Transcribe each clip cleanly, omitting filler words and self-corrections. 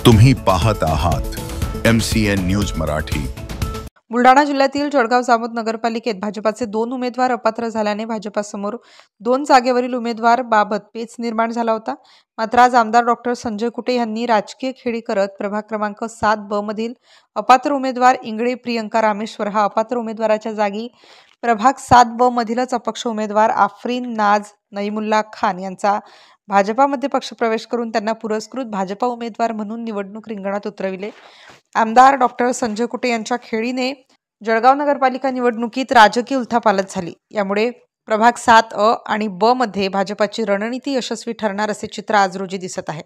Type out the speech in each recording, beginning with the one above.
तुम्ही पाहत आहात MCN न्यूज मराठी। बुलढाणा जिल्ह्यातील जळगाव जामोद नगरपालिकेत भाजपाचे 2 उमेदवार अपात्र झाल्याने भाजपासमोर 2 जागेवरील उमेदवार बाबत पेच निर्माण झाला होता। मात्र आज आमदार डॉक्टर संजय कुटे यांनी राजकीय खेळी करत प्रभाग क्रमांक 7 ब मधील अपात्र उमेदवार इंगळे प्रियंका रामेश्वर हा अपात्र उमेदवाराच्या जागी प्रभाग 7 ब मधीलच अपक्ष उमेदवार आफरीन नाज नईमुल्ला खान यांचा भाजपामध्ये पक्षप्रवेश करून त्यांना पुरस्कृत भाजपा उमेदवार म्हणून निवडणूक रिंगणात उतरविले। आमदार डॉक्टर संजय कुटे यांच्या खेळीने जळगाव नगरपालिका निवडणुकीत राजकीय उलथापालथ झाली। यामुळे प्रभाग 7 आणि ब मध्ये भाजपाची रणनीती यशस्वी ठरणार असे चित्र आज रोजी दिसत आहे।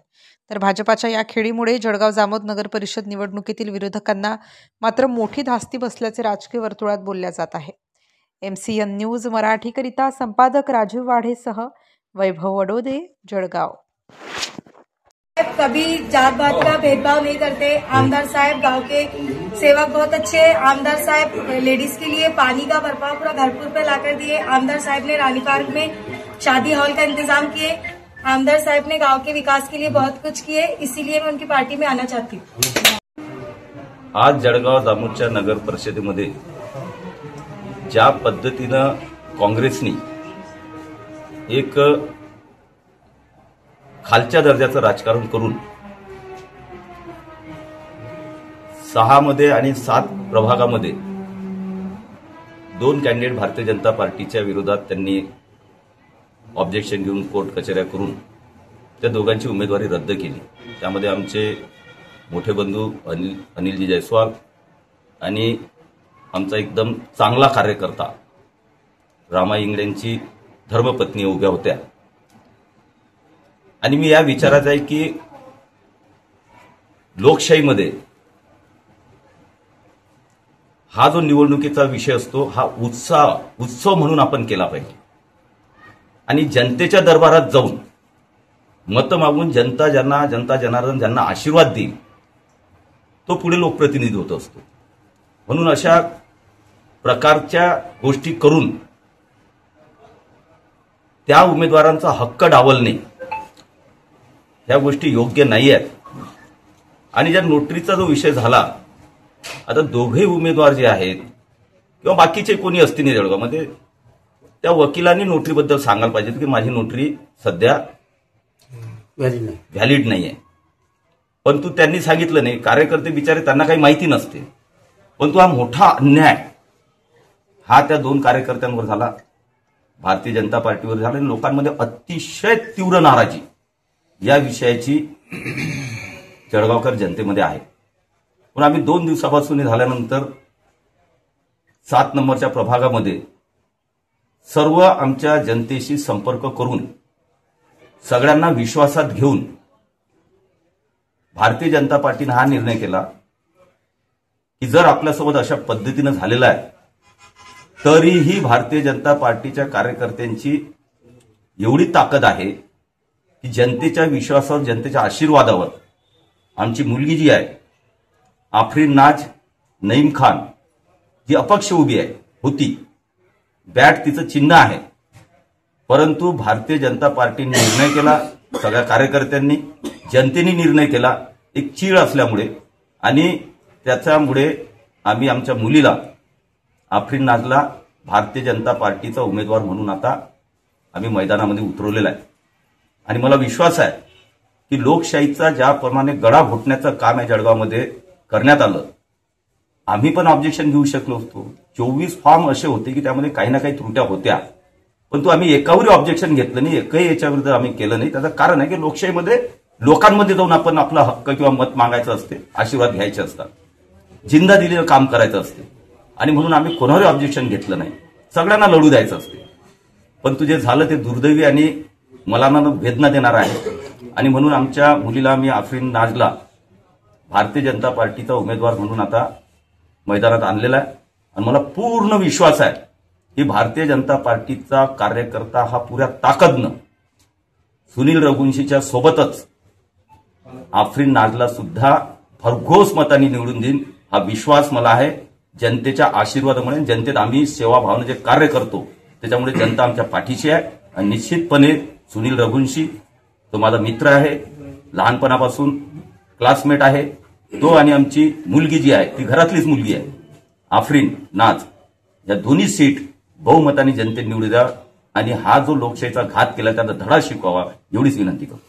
तर भाजपाच्या या खेळीमुळे जळगाव जामोद नगर परिषद निवडणुकीतील विरोधकांना मात्र मोठी धास्ती बसल्याचे राजकीय वर्तुळात बोलल्या जात आहे। MCN न्यूज मराठीकरिता संपादक राजीव वाढेसह वैभव वडोदे, जळगाव। कभी जात पात का भेदभाव नहीं करते। आमदार साहब गांव के सेवक बहुत अच्छे हैं। आमदार साहब लेडीज के लिए पानी का बर्ताव पूरा घरपुर पे लाकर दिए। आमदार साहब ने रानी पार्क में शादी हॉल का इंतजाम किए। आमदार साहब ने गांव के विकास के लिए बहुत कुछ किए, इसीलिए मैं उनकी पार्टी में आना चाहती हूँ। आज जळगाव जामोदच्या नगर परिषदेमध्ये ज्या पद्धतीनं काँग्रेसनी एक खालच्या दर्जाचं राजकारण करून 6 मध्ये आणि 7 प्रभागामध्ये 2 कॅन्डिडेट भारतीय जनता पार्टीच्या विरोधात त्यांनी ऑब्जेक्शन घेऊन कोर्ट कचेऱ्या करून त्या दोघांची उमेदवारी रद्द केली। त्यामध्ये आमचे मोठे बंधू अनिलजी जयस्वाल आणि आमचा एकदम चांगला कार्यकर्ता रामा इंगळेंची धर्मपत्नी उभ्या होत्या। आणि मी या विचाराचा आहे की लोकशाहीमध्ये हा जो निवडणुकीचा विषय असतो हा उत्सव म्हणून आपण केला पाहिजे आणि जनतेच्या दरबारात जाऊन मत मागून जनता जनार्दन ज्यांना आशीर्वाद देईल तो पुढे लोकप्रतिनिधी होत असतो। म्हणून अशा प्रकारच्या गोष्टी करून त्या उमेदवारांचा हक्क डावलणे ह्या गोष्टी योग्य नाही आहेत। आणि ज्या नोटरीचा जो विषय झाला, आता दोघे उमेदवार जे आहेत किंवा बाकीचे कोणी असतील जळगावमध्ये त्या वकिलांनी नोटरीबद्दल सांगायला पाहिजे की माझी नोटरी सध्या व्हॅलिड नाही आहे। परंतु त्यांनी सांगितलं नाही। कार्यकर्ते बिचारे त्यांना काही माहिती नसते। परंतु हा मोठा अन्याय हा त्या 2 कार्यकर्त्यांवर झाला, भारतीय जनता पार्टीवर झाला आणि लोकांमध्ये अतिशय तीव्र नाराजी या विषयाची जळगावकर जनतेमध्ये आहे। पण आम्ही 2 दिवसापासून झाल्यानंतर 7 नंबरच्या प्रभागामध्ये सर्व आमच्या जनतेशी संपर्क करून सगळ्यांना विश्वासात घेऊन भारतीय जनता पार्टीने हा निर्णय केला की जर आपल्यासोबत अशा पद्धतीनं झालेला आहे तरीही भारतीय जनता पार्टीच्या कार्यकर्त्यांची एवढी ताकद आहे की जनतेच्या विश्वासावर जनतेच्या आशीर्वादावर आमची मुलगी जी आहे आफरीन नाज नईम खान जी अपक्ष उभी आहे होती, बॅट तिचं चिन्ह आहे, परंतु भारतीय जनता पार्टीने निर्णय केला, सगळ्या कार्यकर्त्यांनी जनतेने निर्णय केला एक चीड असल्यामुळे आणि त्याच्यामुळे आम्ही आमच्या मुलीला आफरीन नाजला भारतीय जनता पार्टीचा उमेदवार म्हणून आता आम्ही मैदानामध्ये उतरवलेला आहे। आणि मला विश्वास आहे की लोकशाहीचा ज्याप्रमाणे गळा घोटण्याचं काम आहे जळगावमध्ये करण्यात आलं, आम्ही पण ऑब्जेक्शन घेऊ शकलो असतो। 24 फॉर्म असे होते की त्यामध्ये काही ना काही त्रुट्या होत्या, परंतु आम्ही एकावरही ऑब्जेक्शन घेतलं नाही, एकही याच्याविरुद्ध आम्ही केलं नाही। त्याचं कारण आहे की लोकशाहीमध्ये लोकांमध्ये जाऊन आपण आपला हक्क किंवा मत मागायचं असते, आशीर्वाद घ्यायचे असतात, जिंदा दिलेलं काम करायचं असते आणि म्हणून आम्ही कोणावरही ऑब्जेक्शन घेतलं नाही, सगळ्यांना लढू द्यायचं असते। पण तुझे झालं ते दुर्दैवी आणि मला वेदना देणार आहे आणि म्हणून आमच्या मुलीला आम्ही आफरीन नाजला भारतीय जनता पार्टीचा उमेदवार म्हणून आता मैदानात आणलेला आहे। आणि मला पूर्ण विश्वास आहे की भारतीय जनता पार्टीचा कार्यकर्ता हा पुऱ्या ताकदनं सुनील रघुवंशीच्या सोबतच आफरीन नाजला सुद्धा भरघोस मतांनी निवडून देईन हा विश्वास मला आहे। जनतेच्या आशीर्वादामुळे जनतेत आम्ही सेवाभावाने जे कार्य करतो त्याच्यामुळे जनता आमच्या पाठीशी आहे आणि निश्चितपणे सुनील रघुवंशी तो माझा मित्र आहे, लहानपणापासून क्लासमेट आहे तो आणि आमची मुलगी जी आहे ती घरातलीच मुलगी आहे आफरीन नाज, या दोन्ही सीट बहुमताने जनतेने निवडू द्या आणि हा जो लोकशाहीचा घात केला त्याचा धडा शिकवावा एवढीच विनंती करतो.